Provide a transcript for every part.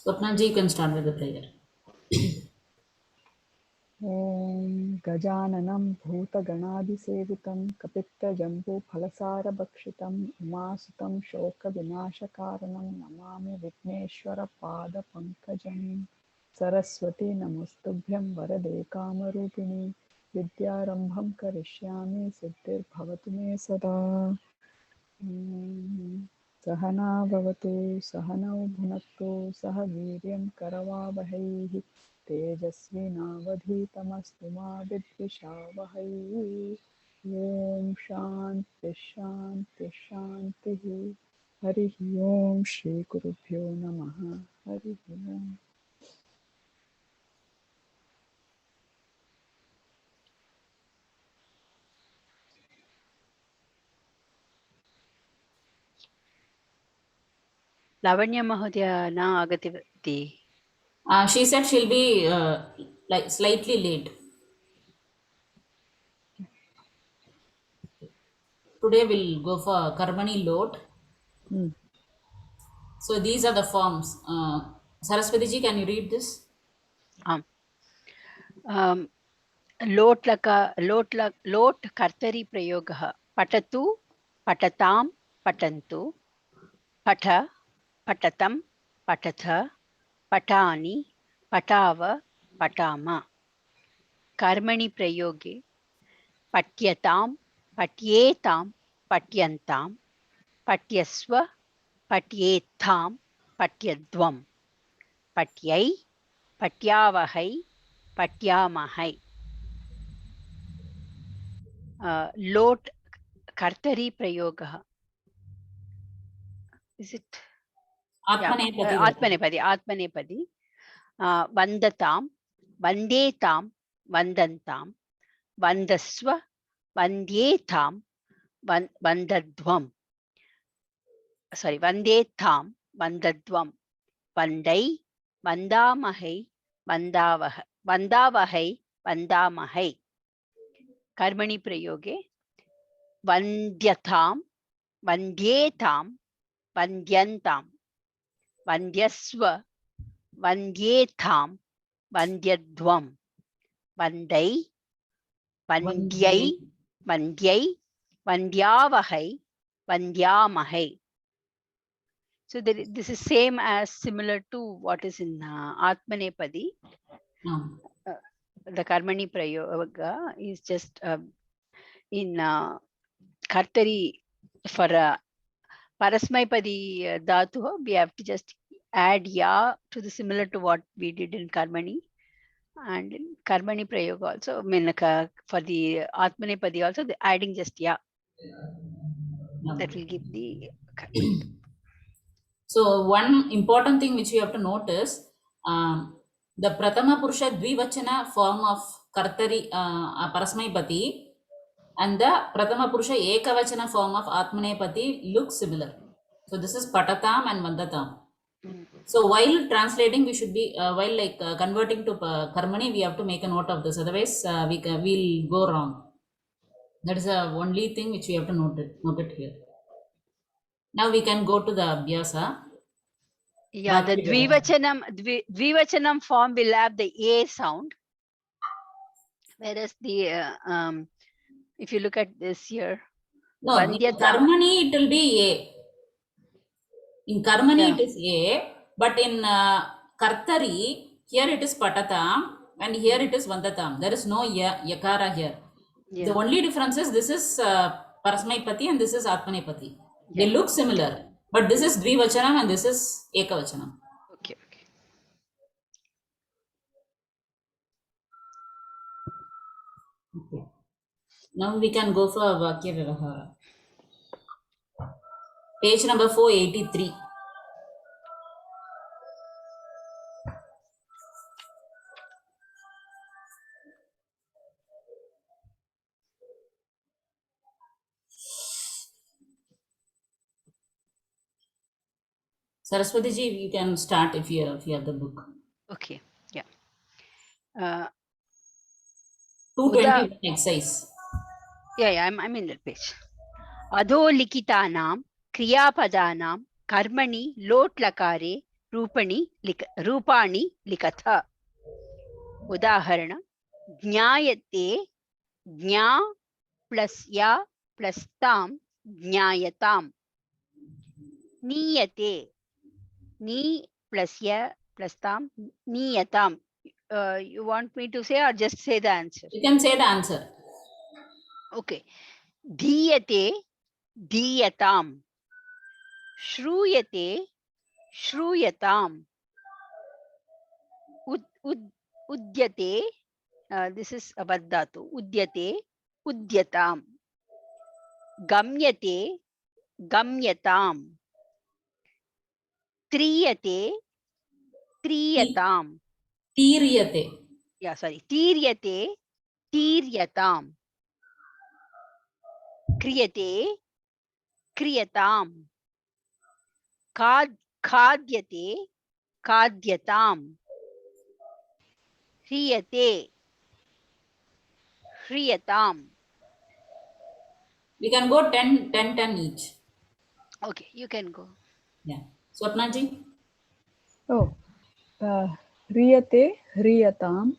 Swapnalji, you can start with the prayer. ॐ गजाननं भूतगणादिसेवितं कपित्तजम्बूफलसारभक्षितम् उमासुतं शोकविनाशकारणं नमामि विघ्नेश्वरपादपङ्कजं सरस्वती नमस्तुभ्यं वरदे कामरूपिणि विद्यारम्भं करिष्यामि सिद्धिर्भवतु मे सदा सहना भवतु सहनौ भुनक्तु सह वीर्यं करवावहै तेजस्विनावधीतमस्तु मा विद्विषावहै ॐ शान्ति शान्ति शान्तिः हरिः ॐ श्रीगुरुभ्यो नमः हरिः ॐ Lavanya Mahodaya na agativati. She said she'll be like slightly late. Today we'll go for Karmani Lot. So these are the forms. Saraswati ji, can you read this? Lot kartari prayogaha. Patatu, patatam, patantu. Pata, patatam, patatha. Patani, patava, patama. Karmani prayoge. Patyatam, patyetam, patyantam. Patyasva, patyetham, patyadvam. Patyai, patyavahai, patyamahai. Lot kartari prayogaha. Is it? Atmanepadi. Vandatam, vandetam, vandantam, vandasva, vandyetam, vandadvam. Sorry, vandetham, vandadvam. Vandai, vandamahai, vandavahai, vandamahai. Karmani prayoge. Vandyatam, vandyetam, vandyantam. Vandyasva, vandyetham, vandyadvam. Vandai, vandyai, vandyavahai, vandyamahai. So this is same as similar to what is in Atmanepadi. The Karmani Prayoga is just in Kartari for Parasmaipadi Dhatu, we have to just add ya to the similar to what we did in Karmani. And in Karmani Prayoga also, I mean, for the Atmanepadi also, the adding just ya. That will give the So one important thing which you have to notice, the Prathama Purusha Dvivachana form of Kartari Parasmaipati and the Prathama Purusha Ekavachana form of Atmanepati look similar. So this is Patatam and Vandatam. So while translating, we should be, converting to Karmani, we have to make a note of this. Otherwise, we'll go wrong. That is the only thing which we have to note it here. Now we can go to the Abhyasa. Yeah, the Dvivachanam form will have the A sound. Whereas the, if you look at this here. No, in Karmani it will be A. In Karmani it is A, but in Kartari, here it is Patatam and here it is Vandatam. There is no Yakara here. Yeah. The only difference is this is Parasmaipati and this is Atmanepati. They look similar, but this is Dvivachanam and this is Ekavachanam. Okay. Now we can go for Vakya Vyavahara. Page number 483. Saraswati ji, you can start if you have the book. Okay, yeah. 220 exercise. Yeah, I'm in that page. Adho likitanam kriyapadanam karmani lot lakare रूपाणि लिखत. उदाहरण ज्ञायते ज्ञा plus या plus ताम ज्ञायताम. नीयते नी plus या plus ताम नीयताम. You want me to say or just say the answer? You can say the answer. Okay. धीयते धीयताम. श्रूयते श्रूयताम. उद्यते, this is abadhatu, udyate udyatam. Gamyate gamyatam. Triyate triyatam. Tiryate. Yeah, sorry. Tiryate tiryatam. Kriyate kriyatam. Khadyate khadyatam. Hriyate hriyatam. We can go 10 each. Okay, you can go. Yeah. Swapna ji. Oh, hriyate hriyatam,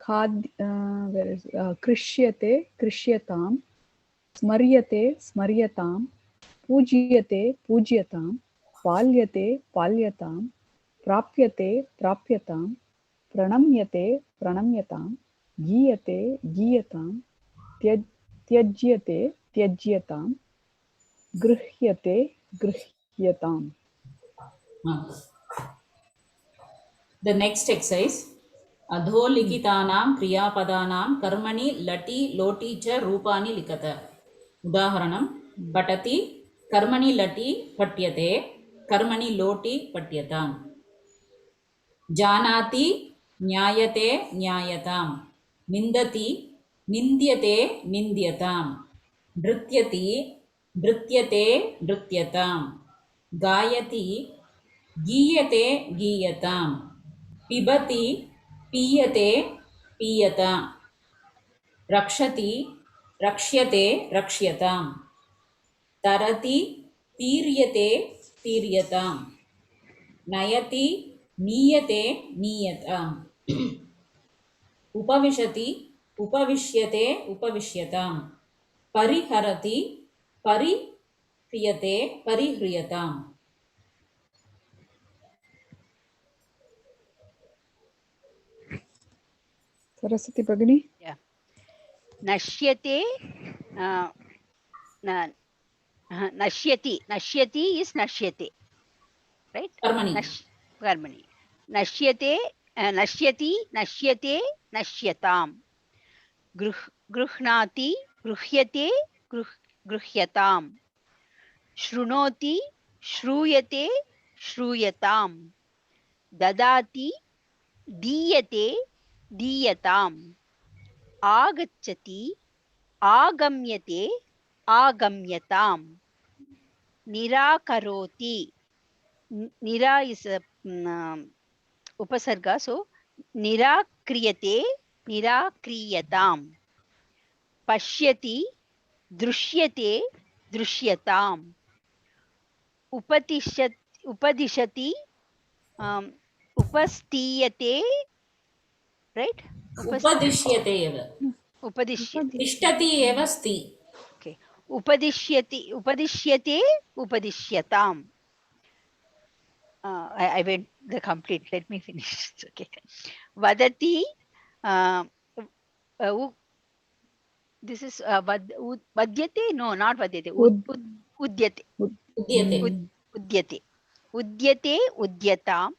where is krishyate krishyatam, smaryate smaryatam, पूज्यते पूज्यताम, पाल्यते पाल्यताम, प्राप्यते प्राप्यताम, प्रणम्यते प्रणम्यताम, गीयते गीयताम, त्यज्यते त्यज्यताम, गृह्यते गृह्यताम. The next exercise. अधोलिखितानां क्रियापदानां कर्मणि लटि लोटि च रूपाणि लिखत. उदाहरणं पठति कर्मणि लटि पठ्यते, कर्मणि लोटि पठ्यताम्. जानाति ज्ञायते ज्ञायताम्, निन्दति निन्द्यते निन्द्यताम्, नृत्यति नृत्यते नृत्यताम्, गायति गीयते गीयताम्, पिबति पीयते पीयताम्, रक्षति रक्ष्यते रक्ष्यताम्, तरति तीर्यते तीर्यताम्, नयति नीयते नीयताम्, उपविशति उपविश्यते उपविश्यताम्, परिहरति परिह्रियते परिह्रियताम्. सरस्वती भगिनी. Yeah. Nashyate, nashyati is nashyate, right? कर्मणि. Karmani. Nashyate, nashyati, nashyate, nashyatam. Gruhnati, gruhyate, gruhyatam. Shrunoti, shruyate, shruyatam. Dadati, diyate, diyatam. Agacchati, agamyate, agamyatam. Nirakaroti. Nira is a upasarga, so nirakriyate, nirakriyatam. Pashyati, drushyate, drushyatam. Upadishati, upastiyate, right? उपदिश्यते एव. Upadishyate. तिष्ठति एव अस्ति. Okay. Upadishyate, upadishyatam. I went the complete. Let me finish. Okay. Vadati. This is vadyate. No, not vadyate. Udyate. उद्यते. Udyate. Udyate. Udyatam.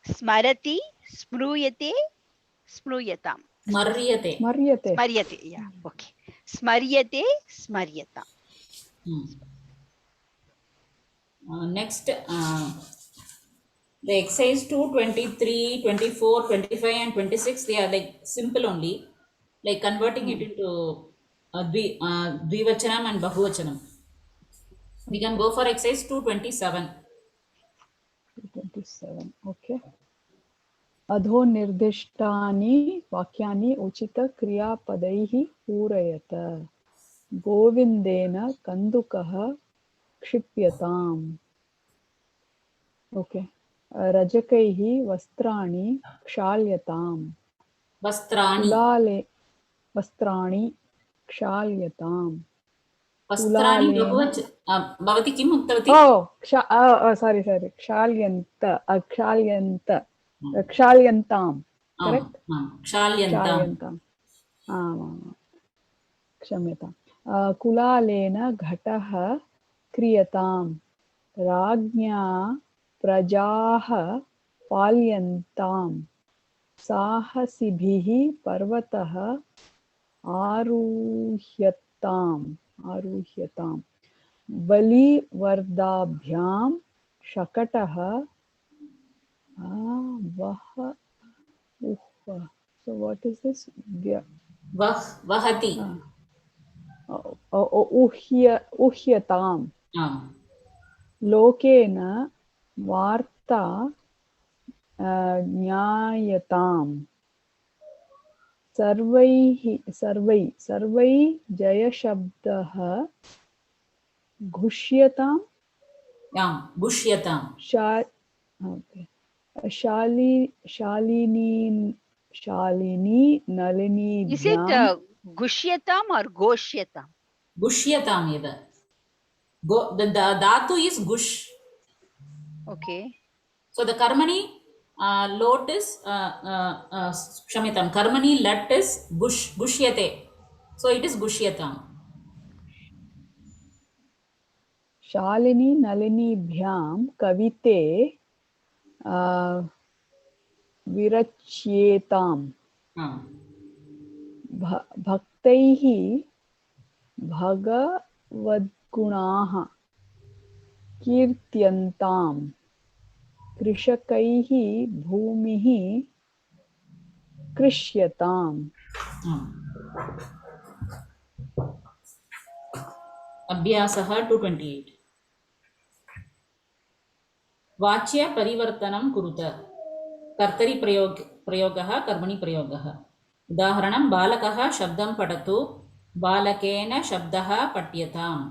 Smarati. Smruyate. Smruyatam. स्मर्यते. स्मर्यते. Smaryate. Yeah. Okay. Smaryate. Smaryatam. Next, the exercise 2, 23, 24, 25 and 26, they are like simple only, like converting it into dvivachanam and bahuvachanam. We can go for exercise 227. 27. Okay. अधो निर्दिष्टानि वाक्यानि उचित क्रियापदैः पूरयत. गोविन्देन कन्दुकः क्षिप्यताम्. Okay. रजकैः वस्त्राणि क्षाल्यताम् वस्त्राणि कुलाले वस्त्राणि क्षाल्यताम् वस्त्राणि कुलालेन भवती किम् उक्तवती? सारी क्षाल्यन्त क्षाल्यन्ताम् आम् करेक्ट् आम् क्षाल्यन्ताम् क्षाल्यन्ताम् आमाम् क्षम्यताम् कुलालेन घटः क्रियताम् राज्ञा प्रजाः पाल्यन्ताम् साहसिभिः पर्वतः आरुह्यताम् बलिवर्दाभ्यां शकटः वह so what is this वहति उह्यताम् आम् लोकेन वार्ता ज्ञायताम् सर्वै जयशब्दः घुष्यताम् आम् गुष्यताम् शालिनी Is it नलिनीभ्यां Gushyatam or Gosyatam? गुष्यताम् एव the dhatu is gush. Okay. So the karmani lot is क्षम्यताम् कर्मणि lat is gushyate. So it is gushyatam. शालिनी नलिनीभ्यां कविते विरच्येताम् भक्तैः भगवद्गुणाः कीर्त्यन्ताम् कृषकैः भूमिः कृष्यताम् अभ्यासः 228 वाच्य परिवर्तनं कुरुत कर्तरि प्रयोगः कर्मणि प्रयोगः उदाहरणं बालकः शब्दं पठतु बालकेन शब्दः पठ्यताम्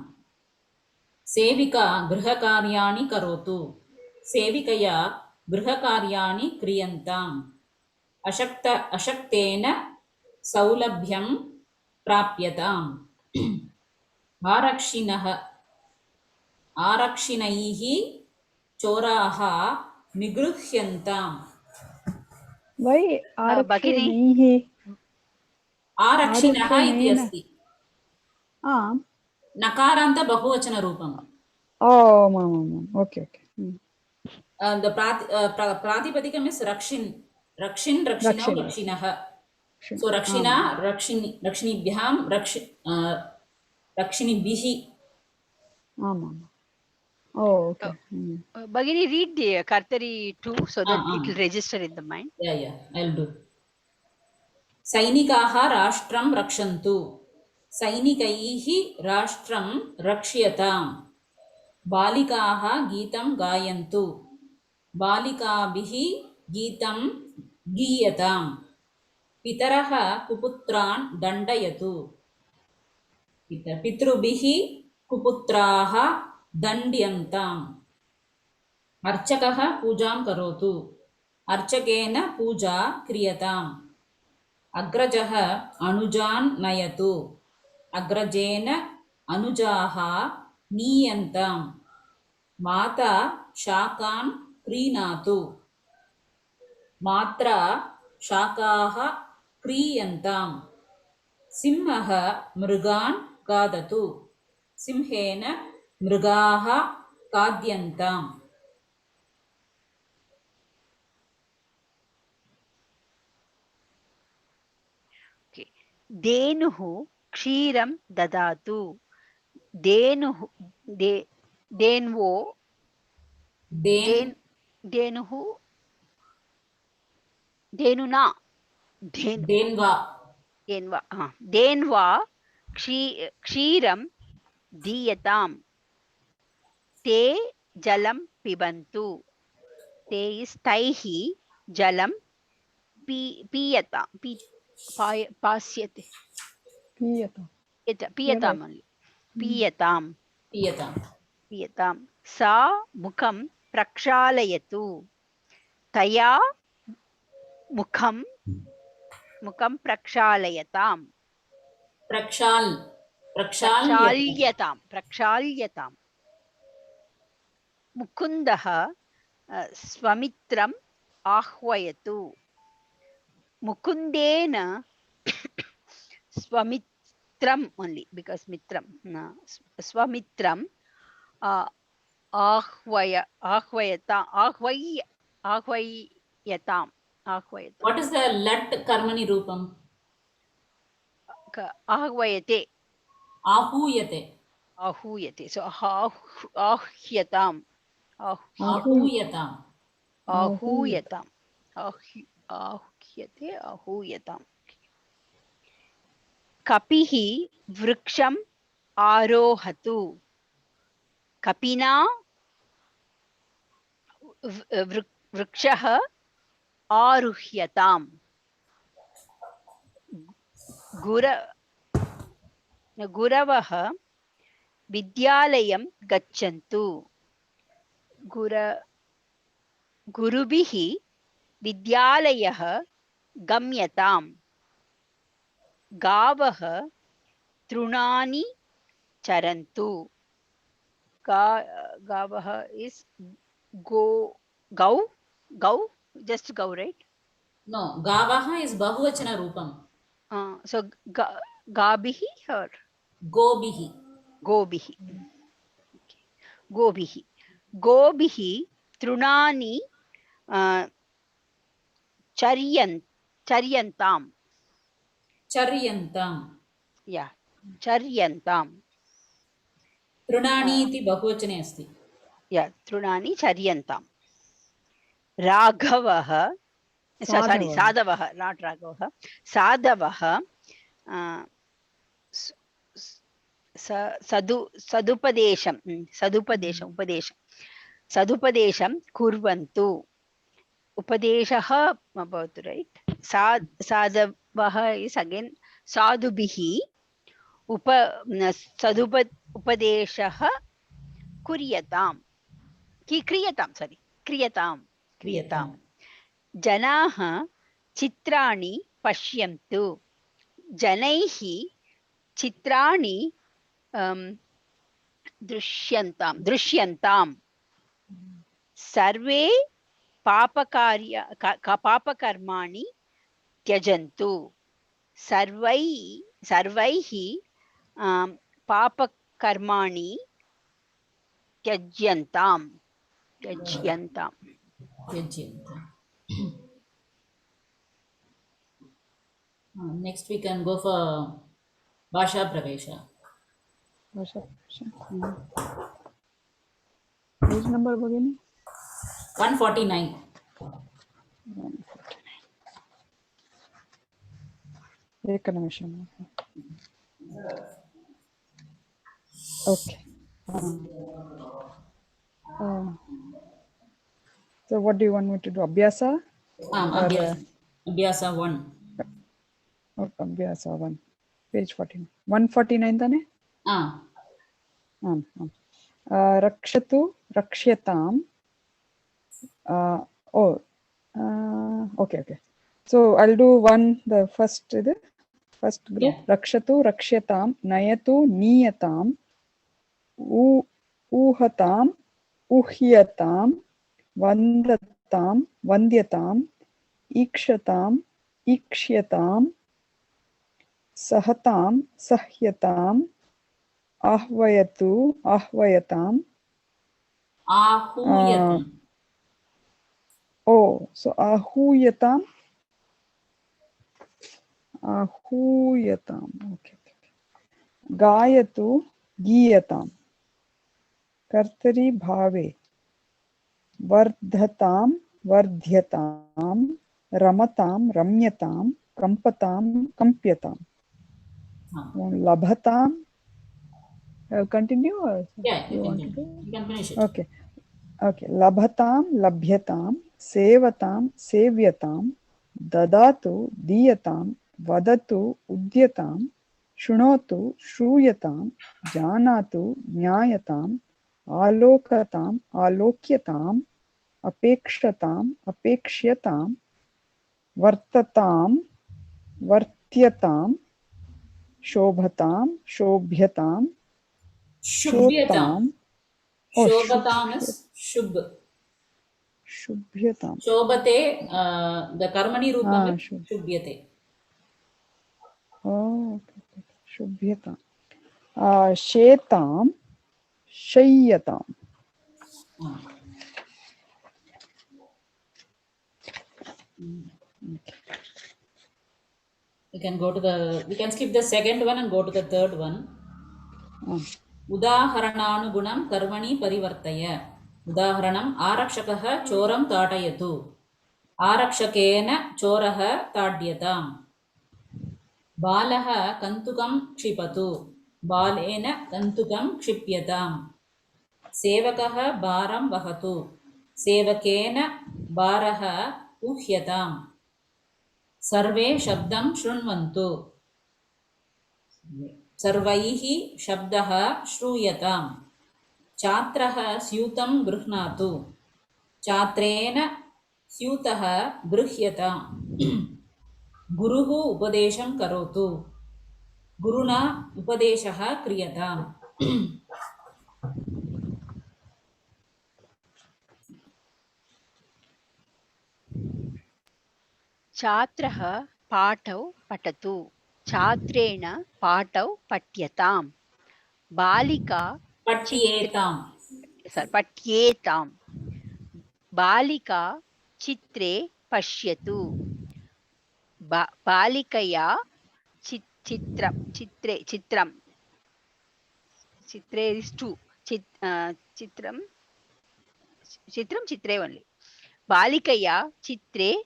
सेविका गृहकार्याणि करोतु सेविकया गृहकार्याणि क्रियन्ताम् अशक्तेन सौलभ्यं प्राप्यताम् आरक्षिणैः चोराः निगृह्यन्ताम् वै आरक्षणैः आरक्षिणः इति अस्ति आम् नकारान्त बहुवचनरूपम् ओके प्रातिपदिकम् इस् रक्षिणौ रक्षिणः सो रक्षिणा रक्षिणीभ्यां रक्षिणीभिः आमाम् okay Bhagini, read the Kartari 2 so that it will register in the mind. Yeah, I'll do. सैनिकाः राष्ट्रं रक्षन्तु सैनिकैः राष्ट्रं रक्ष्यताम् बालिकाः गीतं गायन्तु बालिकाभिः गीतं गीयताम् पितरः कुपुत्रान् दण्डयतु पितृभिः कुपुत्राः दण्ड्यन्ताम् अर्चकः पूजां करोतु अर्चकेन पूजा क्रियताम् अग्रजः अनुजान् नयतु अग्रजेन अनुजाः नीयन्ताम् माता शाकान् क्रीणातु मात्रा शाकाः क्रीयन्ताम् सिंहः मृगान् खादतु सिंहेन मृगाः खाद्यन्ताम् धेनुः क्षीरं ददातु धेनुः धेन्वो धेनुः धेनुना धेन्वा क्षीरं दीयताम् ते जलं पिबन्तु ते तैः जलं पीयताम् पास्यते पीयताम् सा मुखं प्रक्षालयतु तया मुखं प्रक्षालयताम् प्रक्षाल्यते प्रक्षाल्यताम् मुकुन्दः स्वमित्रम् आह्वयतु मुकुन्देन स्वमित्रम् only because mitram स्वमित्रम् आह्वयताम् What is the lat karmani rupam? आह्वयते Ahuyate. आहूयते so आह्यताम् Ahuyatam. आहूयताम् आह्यते आहूयताम् कपिः वृक्षम् आरोहतु कपिना वृक्षः आरुह्यताम् गुरवः विद्यालयं गच्छन्तु गुरुभिः विद्यालयः गम्यताम् गावः तृणानि चरन्तु गावः is गौ just गौ right No, gavaha is bahuvachana rupam. so गाभिः or Gobihi. गोभिः तृणानि चर्यन्ताम् Charyantam. चर्यन्ताम् Trunani iti bahuvachane asti. तृणानि चर्यन्ताम् राघवः साधवः नाट् राघवः साधवः सदुपदेशं कुर्वन्तु उपदेशः भवतु रैट् साधवः इस् अगेन् साधुभिः उपदेशः क्रियताम् जनाः चित्राणि पश्यन्तु जनैः चित्राणि दृश्यन्ताम् सर्वे पापकर्माणि त्यजन्तु सर्वैः पापकर्माणि त्यज्यन्ताम् Next we can go for Bhasha Pravesha. Page number Bhagini? 149. Ekanimisham. Okay. So what do you want me to do? Abhyasa? Abhyasa 1. Abhyasa 1. Page 14. 149 tane? Rakshatu rakshyatam. Okay. So I'll do the first group. Yeah. Rakshatu rakshyatam nayatu niyatam uhatam uhyatam vandyatam ikshyatam sahyatam ahvayatam so ahuyatam okay. Gayatu giyatam kartari bhave vardhatam vardhyatam ramatam ramyatam kampatam kampyatam labhatam. I'll continue or you want to do? You can finish it. Okay. Labhatam labhyatam sevatam sevyatam dadatu diyatam vadatu udyatam shunotu shruyatam janatu jnayatam alokatam alokyatam अपेक्षताम् अपेक्ष्यतां वर्ततां वर्त्यतां शोभतां शोभ्यतां Shubhyatam. शोतां O Shobhatam is Shubh. शुभ्यतां Shobhate, the Karmani Rupam is शुभ Shubhyate. शुभ्यतां शेतां शय्यतां We can skip the second one and go to the third one. उदाहरणानुगुणं कर्मणि परिवर्तय. उदाहरणम् आरक्षकः चोरं ताडयतु. आरक्षकेन चोरः ताड्यताम्. बालः कन्दुकं क्षिपतु. बालेन कन्दुकं क्षिप्यताम्. सेवकः भारं वहतु. सेवकेन भारः उह्यताम्. सर्वे शब्दं शृण्वन्तु. सर्वैः शब्दः श्रूयताम्. छात्रः स्यूतं गृह्णातु. छात्रेण स्यूतः गृह्यताम्. गुरुः उपदेशं करोतु. गुरुणा उपदेशः क्रियताम्. छात्रः पाठौ पठतु. छात्रेण पाठौ पठ्यताम्. बालिका पठ्येताम्. पठ्येतां. बालिका चित्रे पश्यतु. बालिकया चित्रं चित्रे is two. चित्रं चित्रे only. बालिकया चित्रे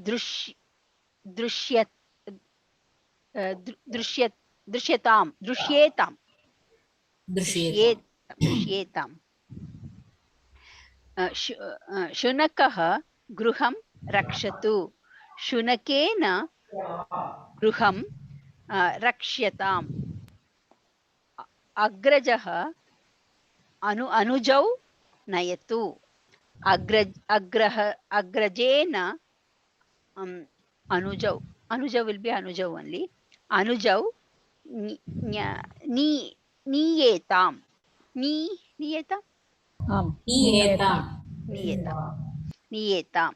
दृश्येताम्. शुनकः गृहं रक्षतु. शुनकेन गृहं रक्ष्यताम्. अग्रजः अनुजौ नयतु. अग्रजेन अनुजौ will be अनुजौ only. अनुजौ नीयेताम्. नीयेताम्.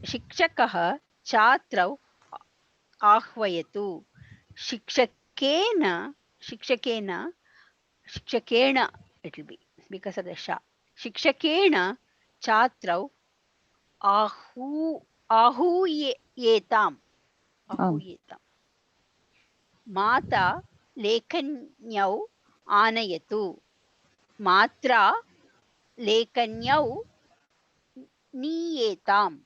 शिक्षकः छात्रौ आह्वयतु. शिक्षकेन it will be because of the sha. शिक्षकेन छात्रौ आहूयेताम्. माता लेखन्यौ आनयतु. मात्रा लेखन्यौ नीयेताम्.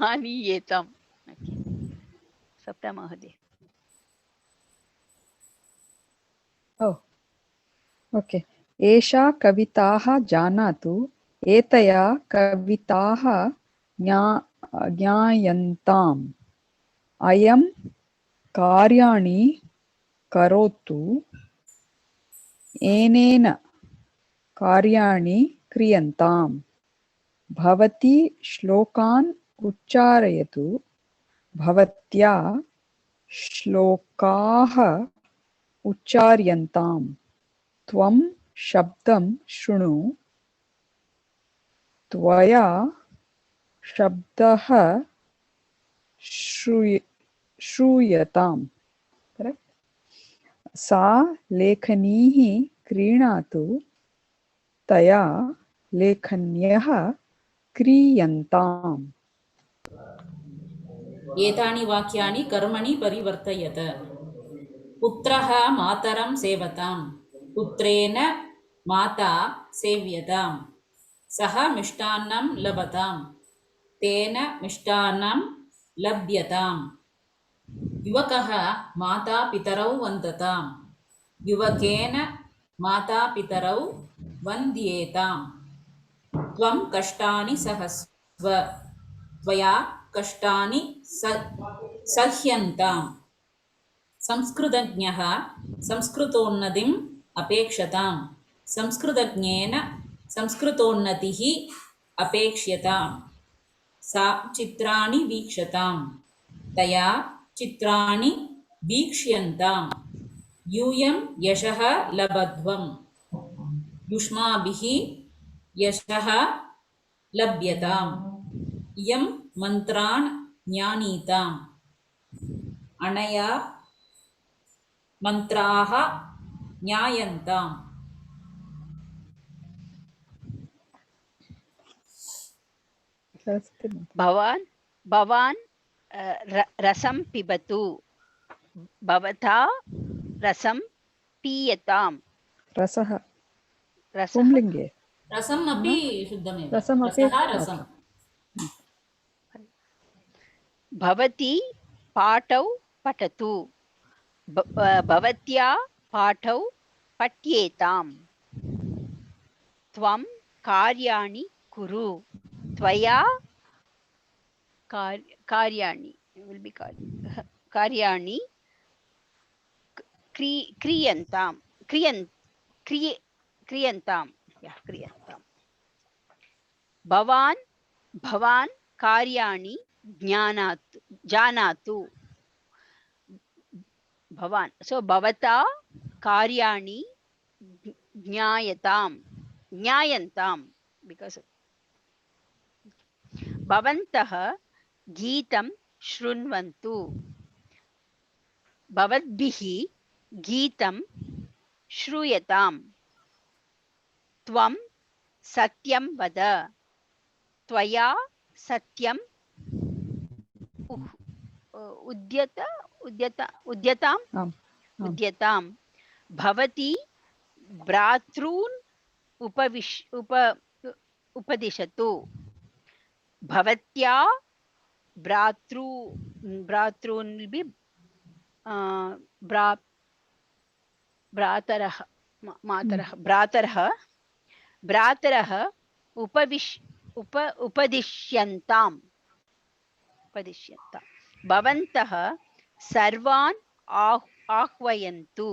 आनीयेताम्. सप्ता महोदय. ओके. एषा कविताः जानातु. एतया कविताः ज्ञायन्ताम्. अयं कार्याणि करोतु. एनेन कार्याणि क्रियन्ताम्. भवती श्लोकान् उच्चारयतु. भवत्या श्लोकाः उच्चार्यन्ताम्. त्वं शब्दं शृणु. त्वया शब्दः श्रूयताम्. करेक्ट. सा लेखनीः क्रीणातु. तया लेखन्यः क्रीयन्ताम्. एतानि वाक्यानि कर्मणि परिवर्तयत. पुत्रः मातरं सेवताम्. पुत्रेण माता सेव्यताम्. सः मिष्टान्नं लभताम्. तेन मिष्टान्नं लभ्यताम्. युवकः मातापितरौ वन्दताम्. युवकेन मातापितरौ वन्द्येताम्. त्वं कष्टानि सहस्व. त्वया कष्टानि सह्यन्ताम्. संस्कृतज्ञः संस्कृतोन्नतिम् अपेक्षताम् संस्कृतज्ञेन संस्कृतोन्नतिः अपेक्ष्यताम् सा चित्राणि वीक्षताम् तया चित्राणि वीक्ष्यन्ताम् यूयं यशः लब्ध्वम् युष्माभिः यशः लभ्यताम् इयं मन्त्रान् ज्ञानीताम् अनया मन्त्राः ज्ञायन्ताम् सरस्वती भवान् भवान् रसं पिबतु भवता रसं पीयताम् रसः रसः पुंलिङ्गे रसम् अपि शुद्धमेव रसमपि रसः रसम् भवती पाठौ पठतु भवत्या पाठौ पठ्येताम् त्वं कार्याणि कुरु त्वया कार्याणि will be कार्याणि क्रियन्ताम् क्रियन्ताम् भवान् कार्याणि जानातु भवान् सो भवता कार्याणि ज्ञायन्ताम् बिकास् भवन्तः गीतं शृण्वन्तु भवद्भिः गीतं श्रूयताम् त्वं सत्यं वद त्वया सत्यं उद्यताम् भवती भ्रातॄन् उपदिशतु भवत्या भ्रातॄन् भ्रातरः उपदिश्यन्ताम् भवन्तः सर्वान् आह्वयन्तु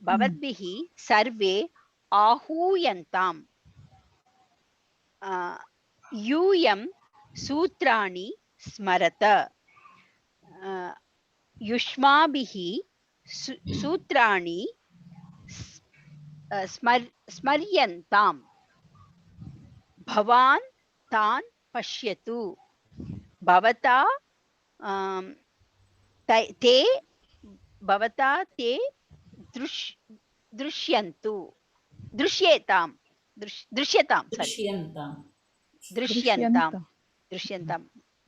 भवद्भिः सर्वे आहूयन्ताम् यूयं सूत्राणि स्मरत युष्माभिः सूत्राणि स्मर्यन्ताम् भवान् तान् पश्यतु भवता ते दृश्येताम्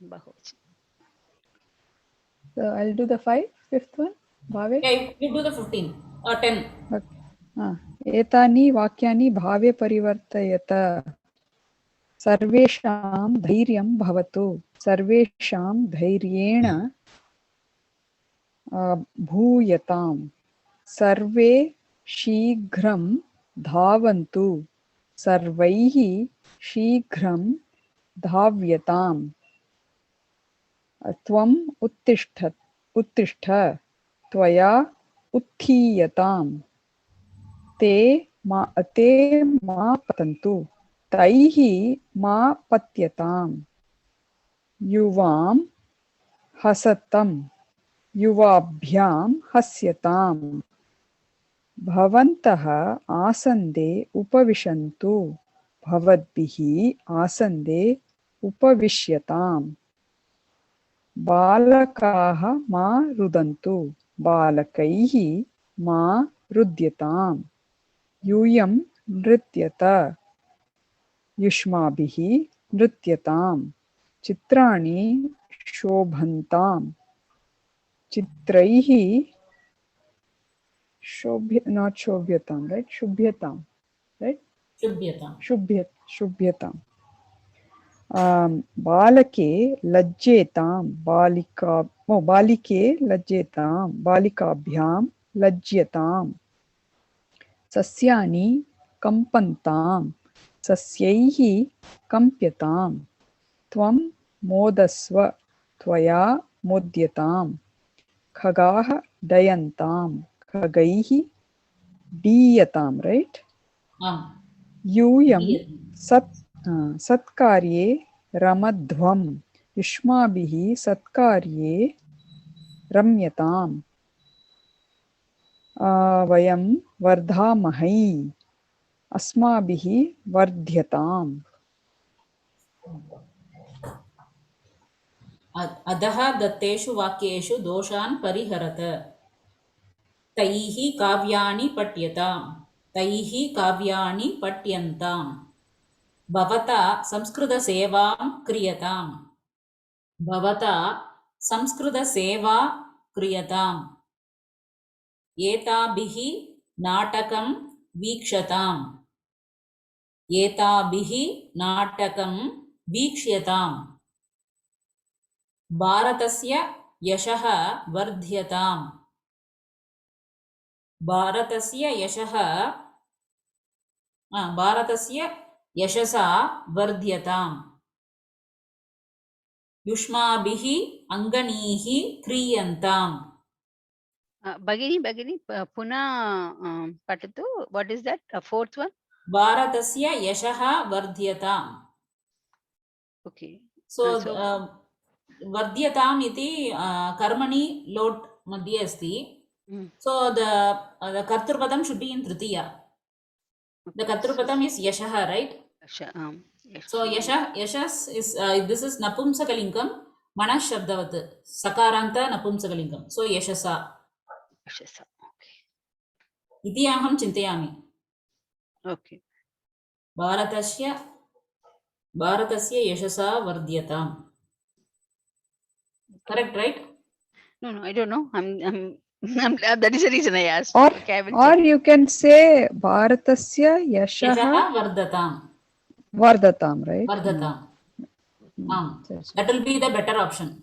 बहुवचनं So I'll do the fifth one. Bhave. Yeah, you do the 15 or 10. Okay. एतानि वाक्यानि भावे परिवर्तयत सर्वेषां धैर्यं भवतु सर्वेषां धैर्येण भूयताम् सर्वे शीघ्रं धावन्तु सर्वैः शीघ्रं धाव्यताम् त्वम् उत्तिष्ठ त्वया उत्थीयताम् ते मा पतन्तु तैः मा पत्यताम् युवां हसतम् युवाभ्यां हस्यताम् भवन्तः आसन्दे उपविशन्तु भवद्भिः आसन्दे उपविश्यताम् बालकाः मा रुदन्तु बालकैः मा रुद्यताम् यूयं नृत्यत युष्माभिः नृत्यताम् चित्राणि शोभन्ताम् चित्रैः शोभ्यताम् right शुभ्यताम् right शुभ्यताम् बालके लज्जेतां बालिके लज्जेतां बालिकाभ्यां लज्यताम् सस्यानि कम्पन्ताम् सस्यैः कम्प्यताम् त्वं मोदस्व त्वया मोद्यताम् खगाः डयन्ताम् खगैः डीयताम् राइट आम् यूयं दीयते सत्कार्ये रमध्वं युष्माभिः सत्कार्ये रम्यताम् वयं वर्धामहै अस्माभिः वर्ध्यताम् अधः दत्तेषु वाक्येषु दोषान् परिहरत तैः काव्यानि पठ्यताम् तैः काव्यानि पठ्यन्ताम् भवता संस्कृतसेवां क्रियताम् भवता संस्कृतसेवा क्रियताम् एताभिः नाटकं वीक्षताम् एताभिः नाटकं वीक्ष्यताम् भारतस्य यशः वर्ध्यताम् भारतस्य यशसा वर्ध्यताम् युष्माभिः अङ्गनीः क्रियन्ताम् Bagini, Puna Patatu, what is that? A fourth one? भारतस्य यशः वर्ध्यताम् Okay. सो वर्ध्यताम् इति कर्मणि लोट् मध्ये अस्ति सो द कर्तृपदं should be in tritiya the kartrupadam is yashah right so yashas is this is napumsakalingam manas shabdavat sakaranta napumsakalingam so yashasa iti aham chintayami okay bharatasya yashasa vardhyatam correct right no I don't know I'm that is the reason I asked or okay, or you can say bharatasya yashah vardatam right vardatam that will be the better option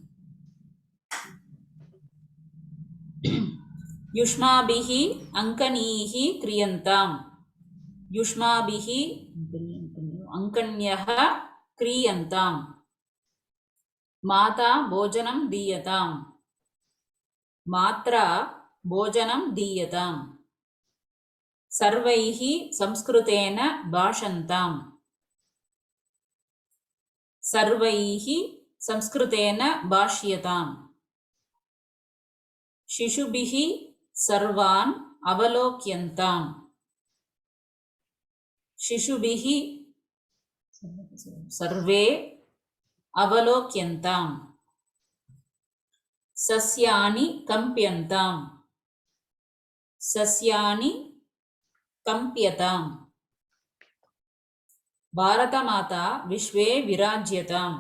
युष्माभिः अङ्कनीः क्रियन्ताम् युष्माभिः अङ्कन्यः क्रियन्ताम् माता भोजनं दीयताम् मात्रा भोजनं दीयताम् सर्वैः संस्कृतेन भाषन्ताम् सर्वैः संस्कृतेन भाष्यताम् शिशुभिः सर्वान् अवलोक्यन्ताम् शिशुभिः सर्वे अवलोक्यन्ताम् सस्यानि कम्प्यन्ताम् सस्यानि कम्प्यताम् भारतमाता विश्वे विराज्यताम्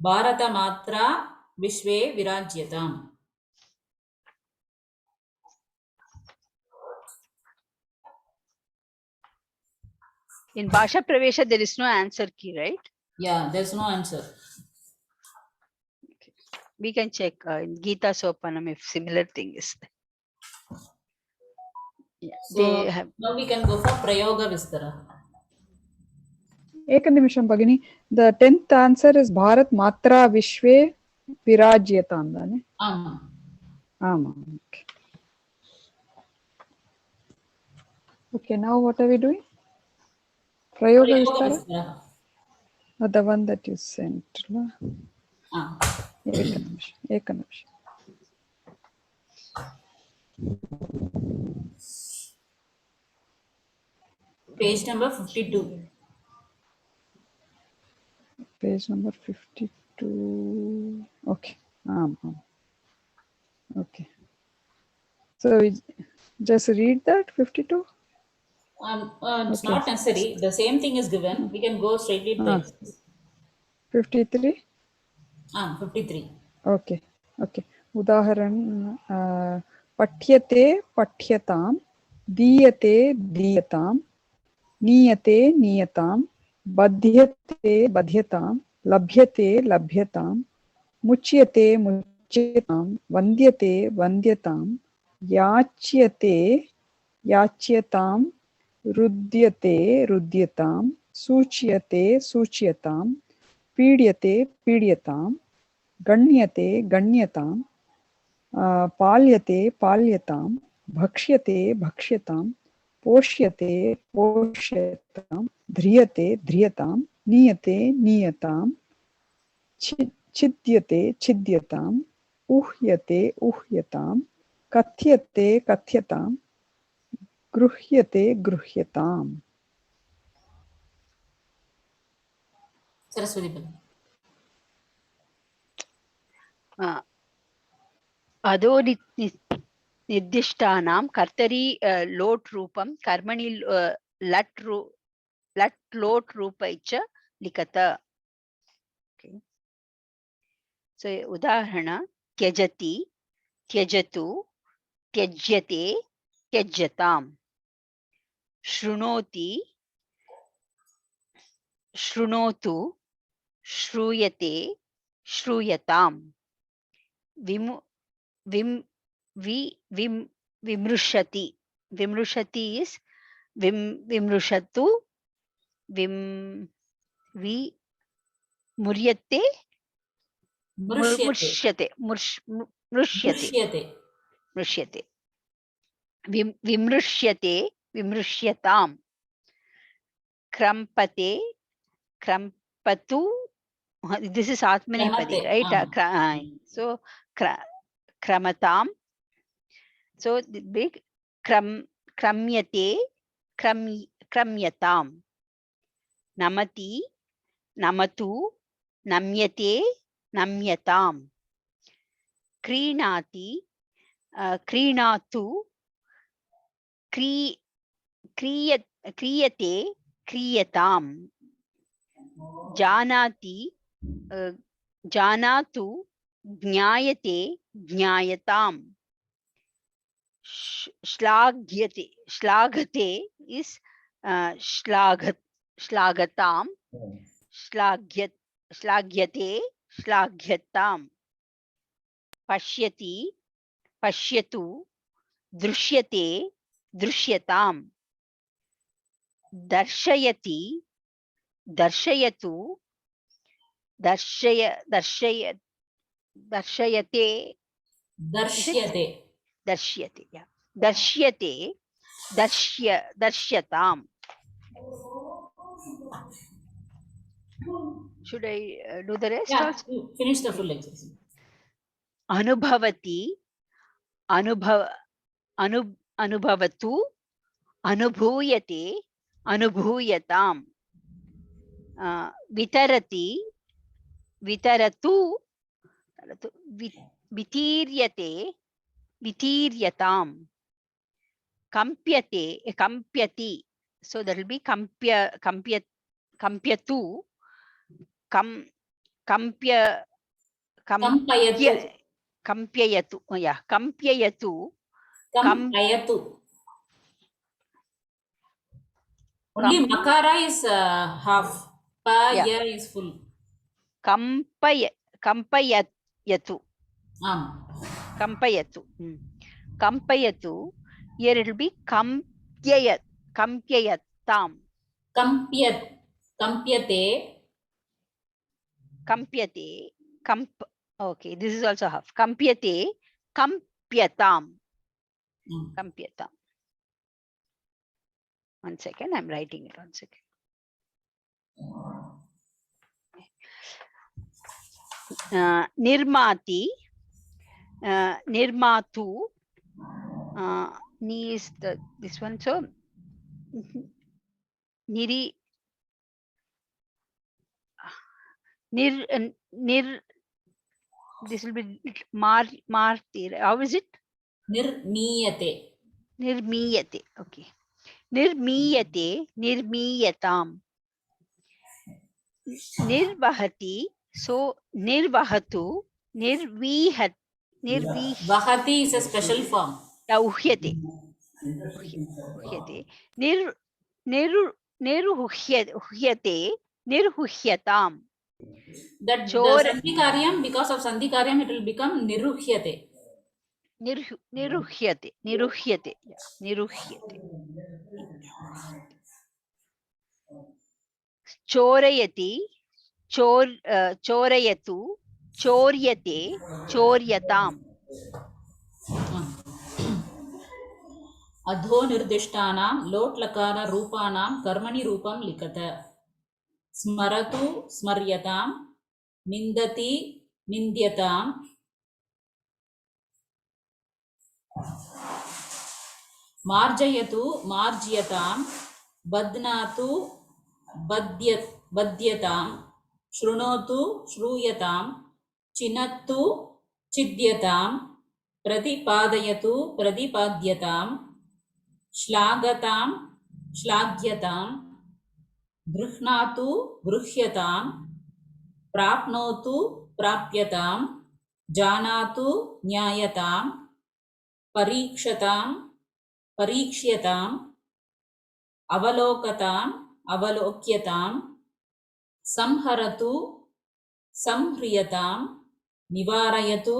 भारतमात्रा विश्वे विराज्यताम् in Bhasha Pravesha there is no answer key, right? Yeah, there's no answer. Okay. We can check in Gita Sopanam if similar thing is there. Yeah, so now we can go for Prayoga Vistara. Ekanimisham Bhagini, the 10th answer is Bharat Matra Vishwe Virajyatam. Okay, now what are we doing? Prayoga Vistara? The one that you sent. Ekanimisham. Page number 52. Page number 52. Okay. Okay. So we just read that 52. It's not necessary. The same thing is given. We can go straightly to 53. 53. Okay. Udaharan paఠ్యతే పఠ్యతాం దీయతే దీయతాం నీయతే నీయతాం బధ్యతే బధ్యతాం లభ్యతే లభ్యతాం ముచ్యతే ముచ్యతాం వంద్యతే వంద్యతాం యాచ్యతే యాచ్యతాం रुद्यते रुद्यतां, सूच्यते सूच्यतां, पीड्यते पीड्यतां, गण्यते गण्यतां, पाल्यते पाल्यतां, भक्ष्यते भक्ष्यतां, पोष्यते पोष्यतां, ध्रियते ध्रियतां, नीयते नीयतां, छिद्यते छिद्यताम्, उह्यते उह्यतां, कथ्यते कथ्यतां, गृह्यते गृह्यताम्. सरस्वती भगिनी. अधो निर्दिष्टानां कर्तरी लोट् रूपं कर्मणि लट् लोट् रूपै च लिखत. So उदाहरण त्यजति त्यजतु त्यज्यते त्यज्यताम्, शृणोति शृणोतु श्रूयते श्रूयताम्, विमृशति विमृशति is विमृशतु मुर्यते मृष्यते. मृष्यते मृष्यते विमृश्यते विमृश्यताम्, क्रम्पते क्रम्पतु. This is Atmanepadi, right? So kramatam. So the big kramyate kramyatam, namati namatu namyate namyatam, krinati krinatu kriyate kriyatam, janati janatu ज्ञायते ज्ञायताम्, श्लाघ्यते श्लाघते is श्लाघताम्, श्लाघ्यते श्लाघ्यताम्, पश्यति पश्यतु दृश्यते दृश्यताम्, दर्शयति दर्शयतु दर्शयते दर्श्यते दर्श्यताम्. Should I do the rest? Yeah, finish the full exercise. अनुभवति अनुभवतु अनुभूयते अनुभूयताम्, वितरति वितरतु वितीर्यते वितीर्यताम्, कम्प्यते कम्प्यति. So that will be कम्प्यतु कम्प्ययतु. Yeah, कम्प्ययतु. Only makara is half. Pa ya is full. Kampayatu. Kampayatu. Kampayatu. Here it will be kampyayatam. Kampyate. Okay, this is also half. Kampyate. Kampyatam. Kampyatam. One second, I'm writing it. 1 second. Nirmati, nirmatu, ni is this one. So nir. This will be martir. How is it? Nirmiyate. Nirmiyate. Okay. Nirmiyate, nirmiyatam. Nirvahati. So nirvahatu, nirvihat, Vahati is a special form. Uhyate. Uhyate. Niruhyate, nirhuhyatam. That the sandhikaryam, because of sandhikaryam, it will become niruhyate. Niruhyate. Niruhyate. Yeah. Niruhyate. चोरयति, चोरयतु, चोर्यते, चोर्यताम्. अधो निर्दिष्टानां लोट् लकार रूपाणां कर्मणि रूपं लिखत. स्मरतु स्मर्यतां, निन्दति निन्द्यतां, मार्जयतु मार्ज्यतां, बध्नातु बध्यतां, शृणोतु श्रूयतां, चिनत्तु चिद्यतां, प्रतिपादयतु प्रतिपाद्यतां, श्लाघतां श्लाघ्यतां, गृह्णातु गृह्यतां, प्राप्नोतु प्राप्यतां, जानातु ज्ञायतां, परीक्षतां परीक्ष्यताम्, अवलोकताम् अवलोक्यतां, संहरतु संह्रियतां, निवारयतु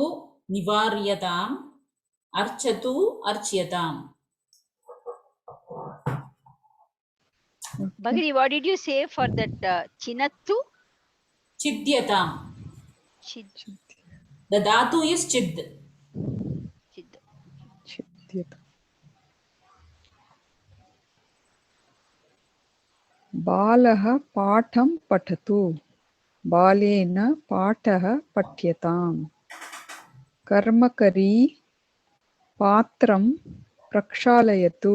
निवार्यताम्, अर्चतु अर्च्यताम्. Bhagini, what did you say for that chinattu? Chidyatam. Chid. The dhatu is chid. Chid. चिद्यत बालः पाठं पठतु बालेन पाठः पठ्यताम् कर्मकरी पात्रं प्रक्षालयतु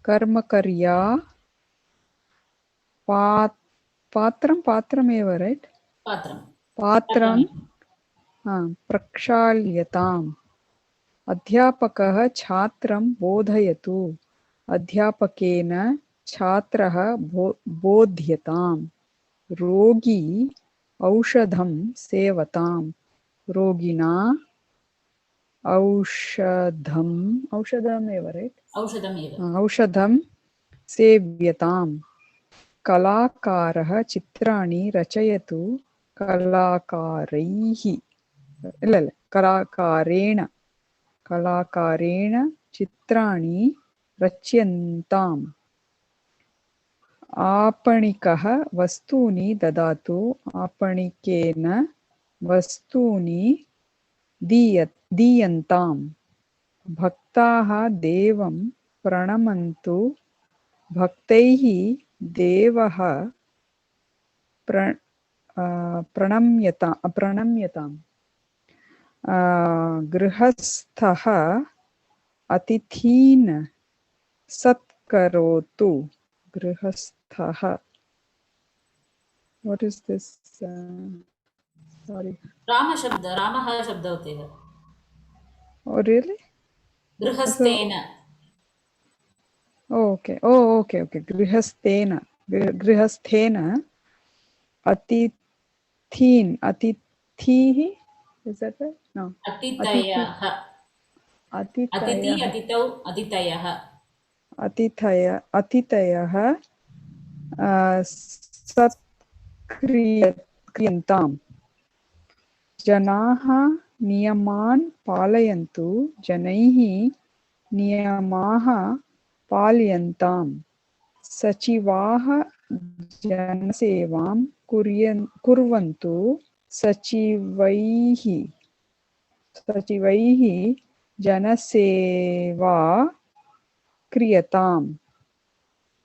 कर्मकर्या पात्रमेव राइट पात्रं प्रक्षाल्यताम् अध्यापकः छात्रं बोधयतु अध्यापकेन छात्रः बोध्यताम् रोगी औषधं सेवताम् रोगिणा औषधमेव राइट औषधं सेव्यताम् कलाकारः चित्राणि रचयतु कलाकारेण चित्राणि रच्यन्ताम् आपणिकः वस्तूनि ददातु आपणिकेन वस्तूनि दीयन्ताम् भक्ताः देवं प्रणमन्तु भक्तैः देवः प्रणम्यताम् गृहस्थः अतिथीन् सत्करोतु गृहस्थः what is this sorry रामः शब्द होते हैं oh really गृहस्थेन okay गृहस्थेन अतिथिः is that right no अतिथयः अतिथि अतिथौ अतिथयः अतिथयः सत्क्रियन्ताम् जनाः नियमान् पालयन्तु जनैः नियमाः पाल्यन्ताम् सचिवाः जनसेवां कुर्वन्तु सचिवैः जनसेवा क्रियताम्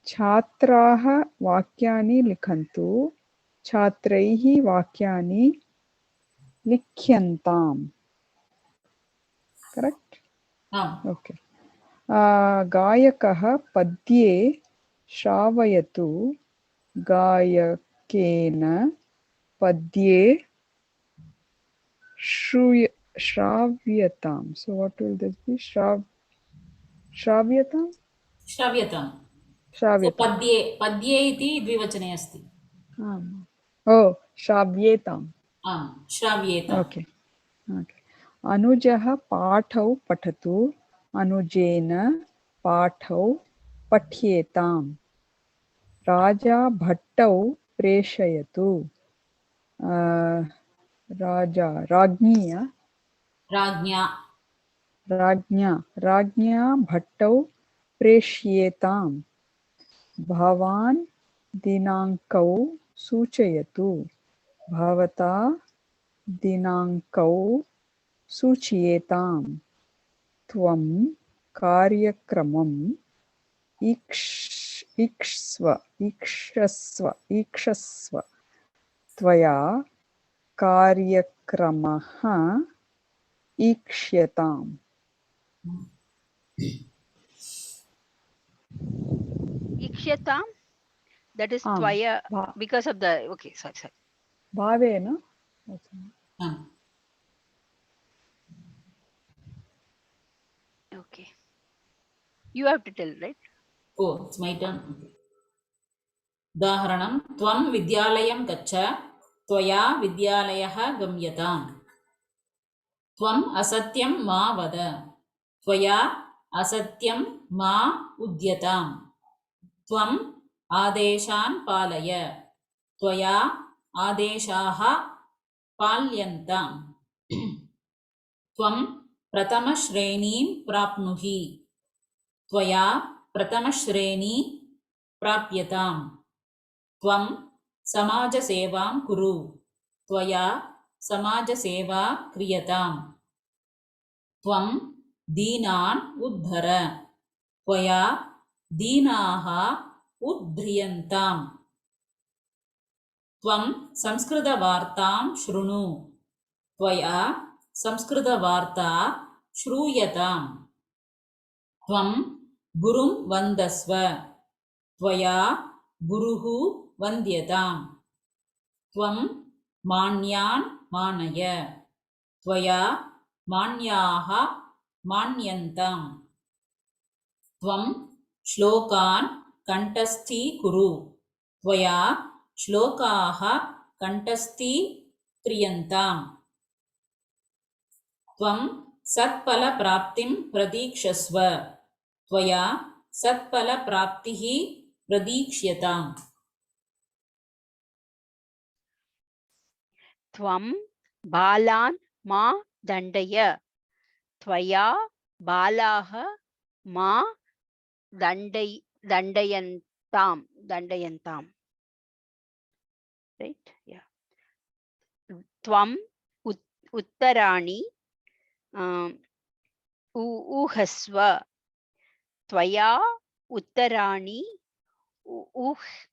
छात्राः वाक्यानि लिखन्तु छात्रैः वाक्यानि लिख्यन्ताम् करेक्ट ओके गायकः पद्ये श्रावयतु गायकेन पद्ये श्राव्यताम् so what will this be श्राव्यताम् पद्ये इति द्विवचने अस्ति श्राव्येताम् श्राव्येताम् ओके अनुजः पाठौ पठतु अनुजेन पाठौ पठ्येताम् राजा भट्टौ प्रेषयतु राज्ञा भट्टौ प्रेष्येताम् भवान् दिनाङ्कौ सूचयतु भवता दिनाङ्कौ सूचयेताम् त्वं कार्यक्रमम् ईक्षस्व त्वया कार्यक्रमः ईक्ष्यताम् Ikshyata, that is आम् tvaya because of the, okay, sorry. भावेन Okay. You have to tell, right? Oh, it's my turn. उदाहरणं त्वं विद्यालयं गच्छ त्वया विद्यालयः गम्यताम् त्वम् असत्यं मा वद त्वया असत्यं मा उद्यताम् त्वम् आदेशान् पालय त्वया आदेशाः पाल्यन्ताम् त्वं प्रथमश्रेणीं प्राप्नुहि त्वया प्रथमश्रेणी प्राप्यताम् त्वं समाजसेवां कुरु त्वया समाजसेवा क्रियताम् त्वं दीनान् उद्धर त्वया दीनाः उद्ध्रियन्ताम् त्वं संस्कृतवार्तां शृणु त्वया संस्कृतवार्ता श्रूयताम् त्वं गुरुं वन्दस्व त्वया गुरुः वन्द्यताम् त्वं मान्यान् मानय त्वया मान्याः मान्यन्ताम् त्वं श्लोकान् कण्ठस्थीकुरु त्वया श्लोकाः कण्ठस्थीक्रियन्ताम् त्वं सत्फलप्राप्तिं प्रतीक्षस्व त्वया सत्फलप्राप्तिः प्रतीक्ष्यताम् Tvam balan ma dandaya. Tvaya balaha ma dandayantam. Right? Yeah. Tvam uttarani uhasva. Tvaya uttarani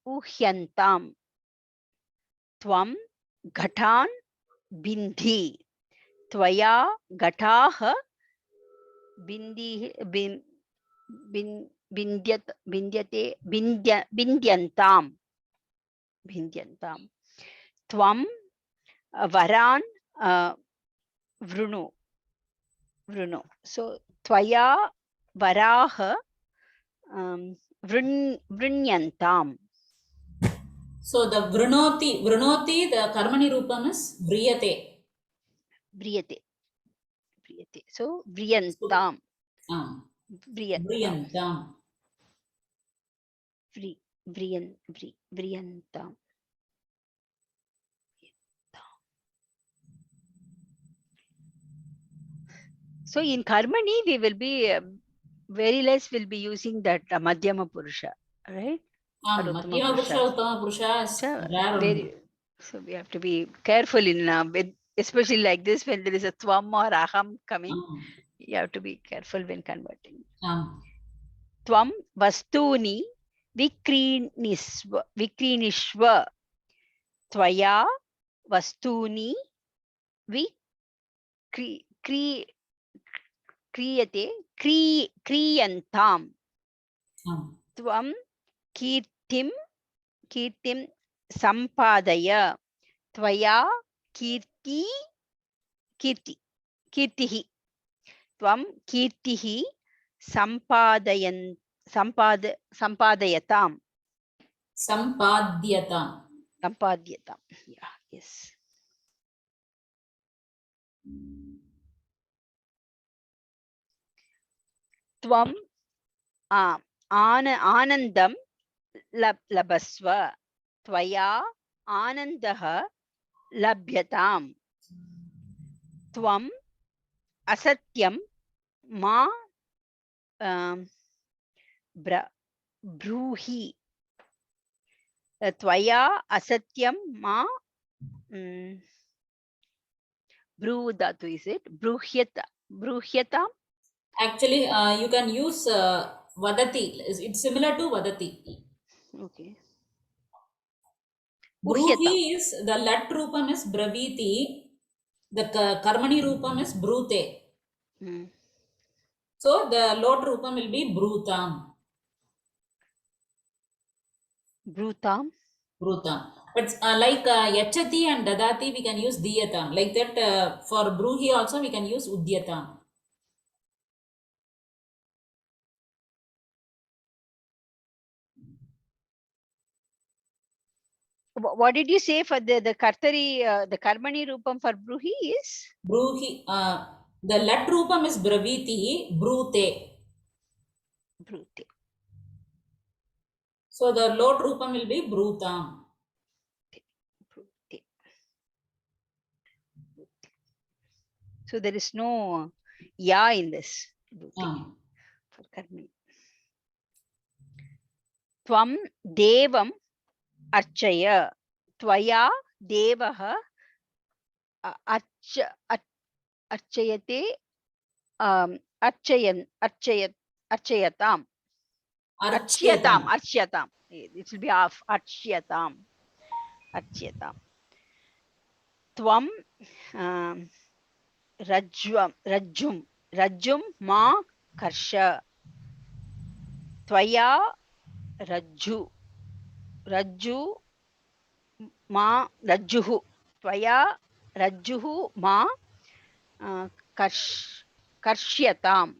uhyantam. Tvam घटान बिंधी त्वया घटाः भिन्द्यन्ताम् त्वं वरान् वृणु so त्वया वराः वृण्यन्ताम्. So the vrinoti, the karmani rupam is vriyate. So vriyantam. Vriyantam. Vriyantam. So in karmani we will be very less will be using that madhyama purusha, right? Madhyama purusha, uttama purusha is rare. So we have to be careful in especially like this when there is a tvam or aham coming. You have to be careful when converting. Tvam vastuni vikrinishva. Tvaya vastuni kriyantam. Tvam kirtim sampadaya. Tvaya kirtihi. Tvam kirtihi sampadyatam. Yeah, yes. Tvam anandam labasva. Tvaya anandaha labhyatam. Tvam asatyam ma bruhi. Tvaya asatyam ma bru dhatu, is it? Bruhyata. Actually, you can use vadati. It's similar to vadati. Okay. Bruhi is the lat rupam is braviti. The karmani rupam is brute. So the lot rupam will be brutam. Brutam. Brutam. But like yachati and dadati, we can use diyatam. Like that, for bruhi also we can use udyatam. What did you say for the kartari, the karmani rupam for bruhi is? Bruhi, the lat rupam is braviti, brute. Brute. So the lot rupam will be brutam. Brute. So there is no ya in this. Brute. For karmani. Tvam devam archaya. Tvaya devaha archayate archayatam. Archyatam. It will be of archyatam. Tvam rajjum ma karsha. Tvaya rajju ma rajjuhu. Tvaya rajjuhu ma karshyatam.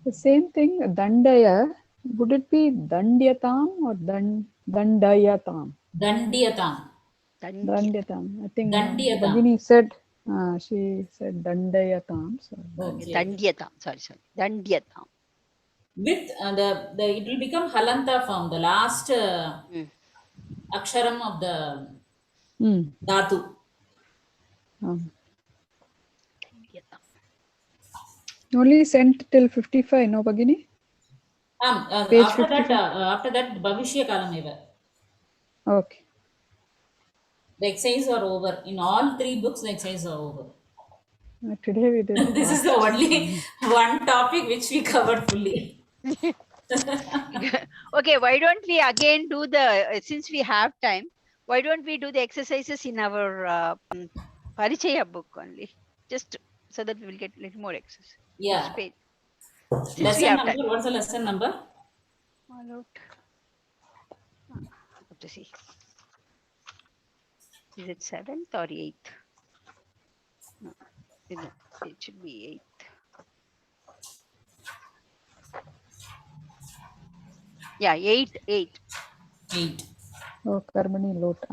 The same thing, dandaya. Would it be dandyatam or dandayatam? Dandiyatam. Dandyatam. I think Dandiyatam. Bhagini said, she said dandayatam. So Okay. Dandyatam. Sorry. Dandyatam. With it will become halanta form, the last aksharam of the dhatu. Only sent till 55, no Bhagini? Page After 55. after that, Bhavishya Kalam eva. Okay. The exercises are over. In all 3 books, the exercises are over. Today we did. This is the only one topic which we covered fully. Okay, why don't we again do since we have time, why don't we do the exercises in our Parichaya book only? Just so that we will get a little more exercise. Yeah. Which page? Lesson number, what's the lesson number? Have to see. Is it 7th or 8th? No, it should be 8th. Yeah, 8. 8. Oh, Karmani lot.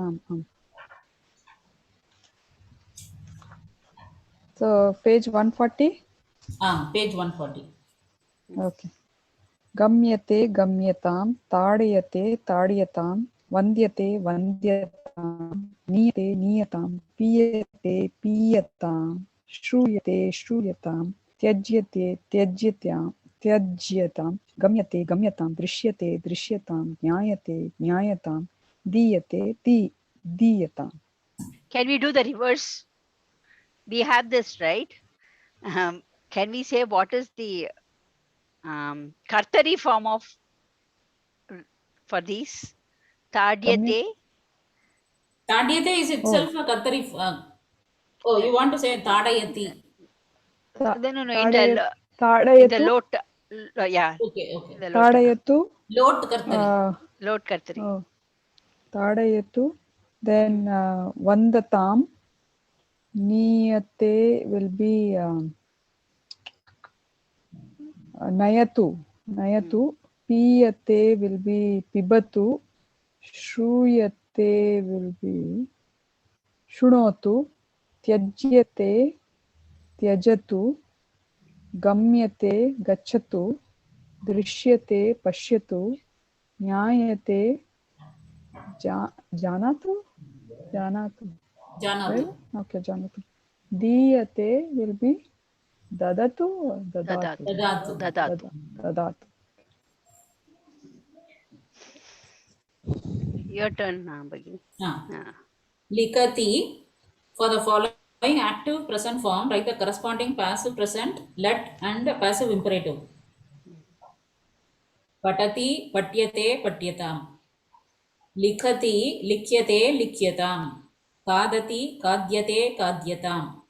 So page 140. Page 140. Okay. Gamyate gamyatam, tadayate tadyatam, vandyate vandyatam, niyate niyatam, piyate piyatam, shruyate shruyatam, tyajyate tyajyatam, gamyate gamyatam, drishyate drishyatam, jnayate jnayatam, diyate diyatam. Can we do the reverse? We have this, right? Can we say what is the kartari form of for these? Tadyate. Tadyate is itself a kartari. You want to say tadayati? No. In the lot. Yeah. Okay. Tadayatu. Lot kartari. Lot kartari. Oh. Tadayatu. Then vandatam. Niyate will be nayatu. Piyate will be pibatu. Shruyate will be shunotu. Tyajyate tyajatu. Gamyate gachatu. Drishyate pashyatu. Jnayate janatu. Right? Okay, janatu. Diyate will be dadatu or dadatu. Dadatu. Your turn now, Bhagini. Likati. For the following active present form, write the corresponding passive present, let and passive imperative. Patati, patyate, patyatam. Likhati, likhyate, likhyatam. Kadati, kadyate, kadyatam.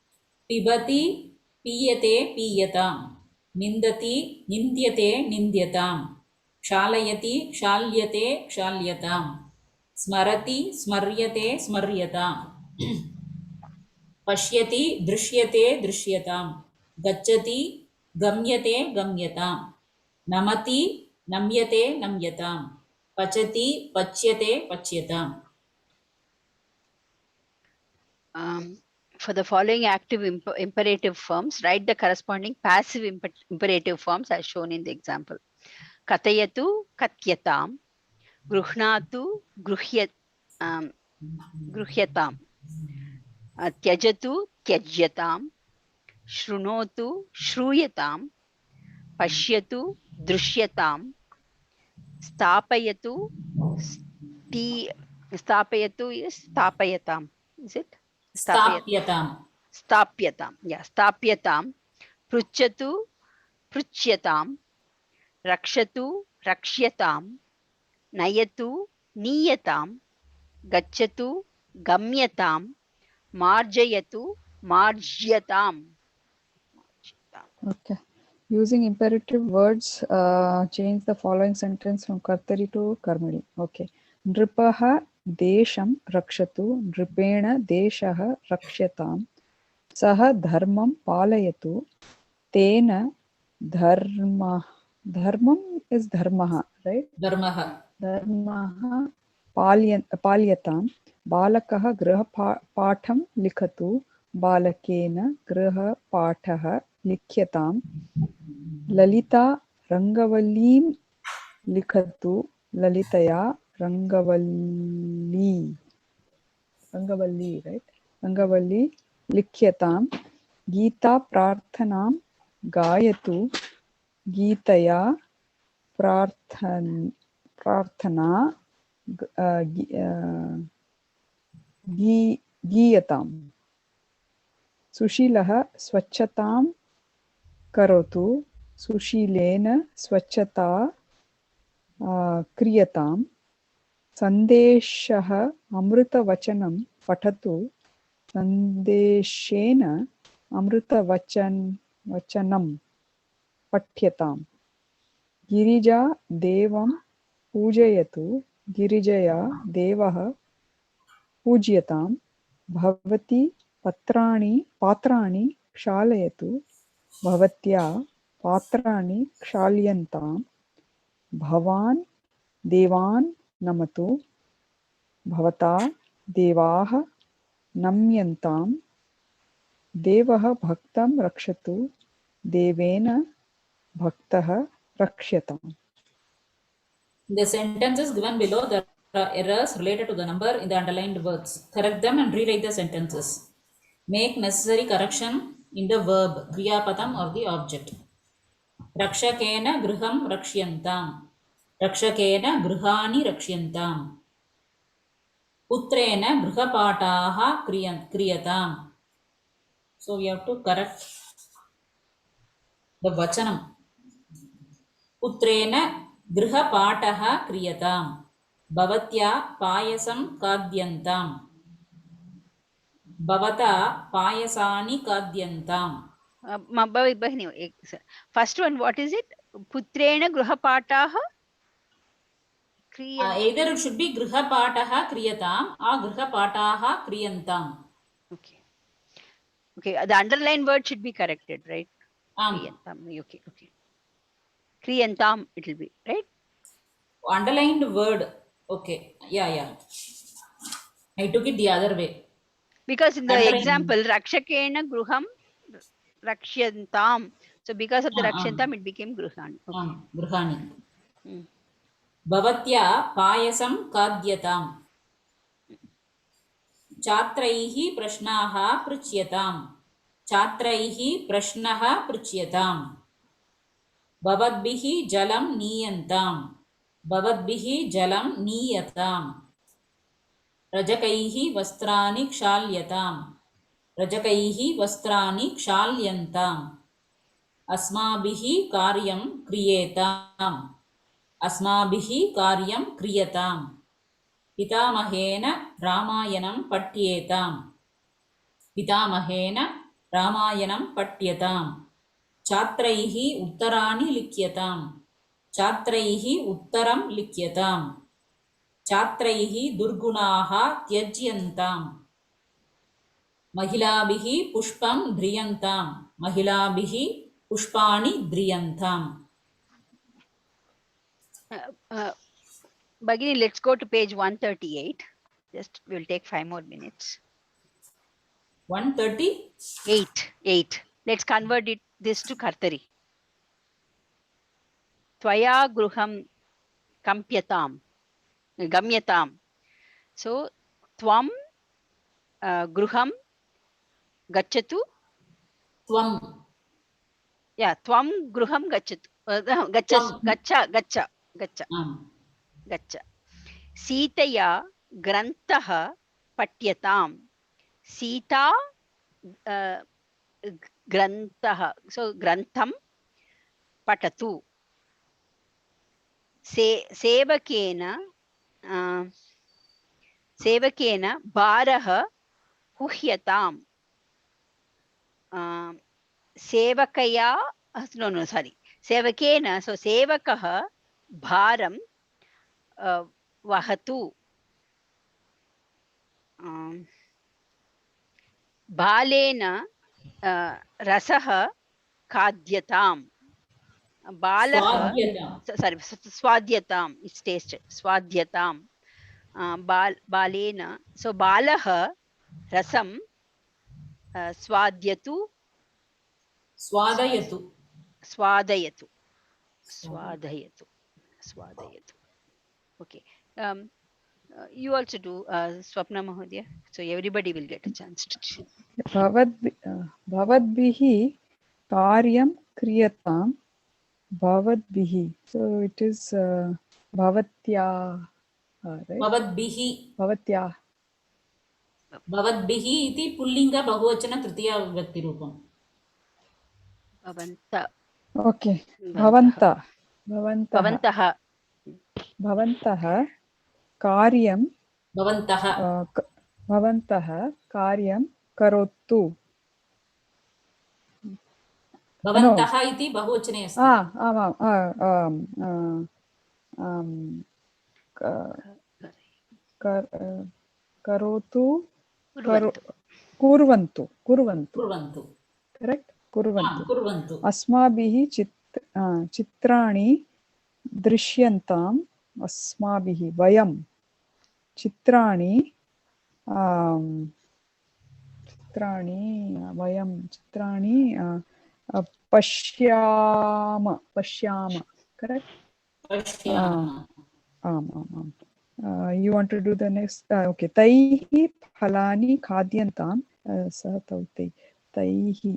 Pibati, piyate, piyatam. Nindati, nindyate, nindyatam. Kshalayati, kshalyate, kshalyatam. Smarati, smaryate, smaryatam. पश्यति दृश्यते दृश्यतां गच्छति गम्यते गम्यतां नमति नम्यते नम्यतां पचति पच्यते पच्यताम्. For the following active imperative forms, write the corresponding passive imperative forms as shown in the example. Katayatu katyatam, gruhnatu gruhyatam, tyajatu tyajyatam, shrunotu shruyatam, pashyatu drushyatam, stapayatu stapayatu is stapayatam, is it? स्थाप्यताम्. Stapyatam, yeah, stapyatam, pruchatu pruchyatam, rakshatu rakshyatam, nayatu niyatam, gachatu gamyatam, marjayatu marjyatam. Okay. Using imperative words, change the following sentence from Kartari to Karmani. Okay. Nripaha desham rakshatu, nripena deshaha rakshatam, saha dharmam palayatu, tena dharmam is dharmaha, right? धर्मः. Dharmaha palyatam, balakaha griha patham likhatu, balakena griha pathaha लिख्यताम ललिता रंगवल्लीं लिखतु ललितया रंगवल्ली right रंगवल्ली लिख्यताम गीता प्रार्थनां गायतु गीतया प्रार्थना गीयताम सुशीलः स्वच्छतां करोतु सुशीलेन स्वच्छता क्रियतां संदेशः अमृतवचनं पठतु संदेशेन अमृतवचनं पठ्यतां गिरिजा देवं पूजयतु गिरिजया देवः पूज्यतां भवती पात्राणि क्षालयतु भवत्या पात्राणि क्षाल्यन्तां भवान् देवान् नमतु भवता देवाः नम्यन्तां देवः भक्तं रक्षतु देवेन भक्तः रक्ष्यताम्. The sentences given below, there are errors related to the number in the underlined words. Correct them and rewrite the sentences. Make necessary correction in the verb, kriyapadam or the object. Rakshakena griham rakshyantam. Rakshakena grihani rakshyantam. Putrena grihapataha kriyatam. So we have to correct the vachanam. Putrena grihapataha kriyatam. Bhavatya payasam kadyantam. Bhavata payasani kadyantam. First one, what is it? Putrena grihapataha either it should be grihapataha kriyatam or grihapataha kriyantam. Okay. Okay, the underlined word should be corrected, right? Kriyantam. Okay. Kriyantam it will be, right? Underlined word. Okay. Yeah. I took it the other way. Because in the example, Rakshakena Gruham Rakshyantam. So because of the Rakshantam, it became Gruhani. Okay. Gruhani. Bhavatya payasam kadyatam. Chatraihi prashnaha pruchyatam. Chatraihi prashnaha pruchyatam. Bhavadbihi jalam niyantam. Bhavadbihi jalam niyatam. रजकैः वस्त्राणि क्षाल्यताम् रजकैः वस्त्राणि क्षाल्यन्ताम् अस्माभिः कार्यं क्रियेताम् अस्माभिः कार्यं क्रियताम् पितामहेन रामायणं पठ्येताम् पितामहेन रामायणं पठ्यताम् छात्रैः उत्तराणि लिख्यताम् छात्रैः उत्तरं लिख्यताम् छात्रैः दुर्गुणाः त्यज्यन्ताम् महिलाभिः पुष्पं ध्रियन्ताम् महिलाभिः पुष्पाणि ध्रियन्ताम् Bagini, let's go to page 138. Just we'll take 5 more minutes. 130 8. Let's convert this to Kartari. Tvaya gruham gamyatam. So tvam gruham gachatu. त्वं Yeah, tvam gruham gachatu. Gacha. आम् Gacha. Sitaya grantaha patyatam. Sita grantaha. So grantham patatu. Sevakena baraha huhyatam. Sevakaya, no, sorry. Sevakena, so sevakaha bharam vahatu. Balena rasaha khadyatam. Balaha, sorry, swadhyatam, it's tasted. Swadhyatam. Balena, so balaha rasam swadhyatu. Swadayatu. Okay. You also do Swapna Mahodaya. So everybody will get a chance to. Bhavadbihi karyam kriyatam bhavadbihi. So it is bhavatya, right? भवद्भिः भवद्भिः इति पुल्लिङ्ग बहुवचन तृतीया विभक्तिरूपम् Okay. Bhavantah karyam karyam karotu. भवन्तः इति बहुवचने अस्ति karotu kurvantu correct kurvantu asmabihi chitrani drisyantam asmabihi vayam chitrani pashyama correct you want to do the next okay taihi phalani khadyantam sahatautai taihi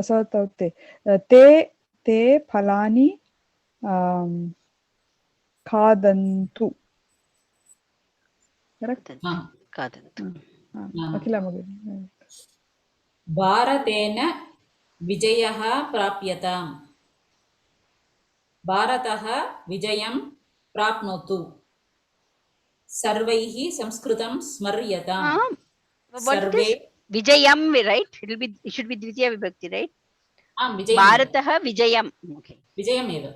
sahatautai te phalani khadantu correct Khadantu. Akhila भारतेन विजयः प्राप्यताम् भारतः विजयं प्राप्नोतु सर्वैः संस्कृतं स्मर्यताम् सर्वे Vijayam, right? It should be Dvitiya Vibhakti, right? Bharatah Vijayam. Okay. Vijayam eva.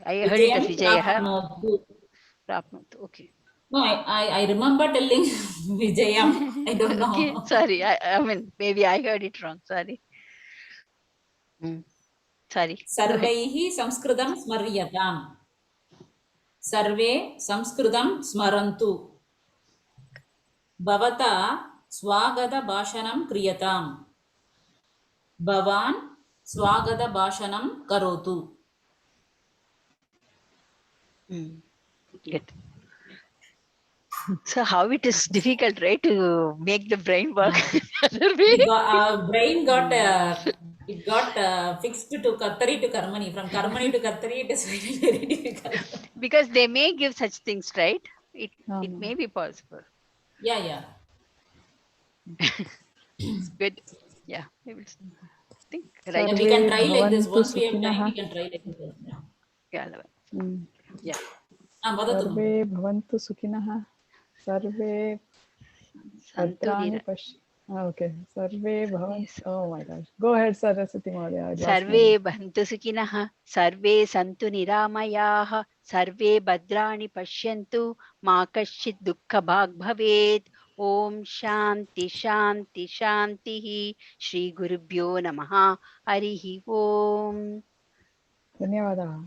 I heard it as Vijayah. Prapnotu. Okay. No, I remember telling Vijayam. I don't know. Okay, sorry. I mean, maybe I heard it wrong. Sorry. Sorry. Sarvaihi Samskritam Smaryatam. Sarve Samskritam Smarantu. Bhavata Swagada Bhashanam Kriyatam. Bhavan Swagada Bhashanam Karotu. Good. So how it is difficult, right, to make the brain work? Our brain got It got fixed to Kartari to Karmani. From Karmani to Kartari, it is very, very difficult. Because they may give such things, right? It Ama. may be possible. Yeah, yeah. It's good. Yeah, we will think. Yeah, Right. we can try like this. भवन्तु Once we have time, सुखिनः we can try like this. Yeah. Yeah. Yeah. Vadatu. सर्वे भवन्तु सुखिनः सर्वे भद्राणि Santu पश्य okay सर्वे Yes. भवन्तु oh my gosh go ahead Saraswati Mahodaya I lost my सर्वे भवन्तु सुखिनः सर्वे सन्तु निरामयाः सर्वे भद्राणि पश्यन्तु मा कश्चित् दुःखभाग् भवेत् ॐ शान्ति शान्ति शान्तिः श्री गुरुभ्यो नमः हरिः ॐ धन्यवादाः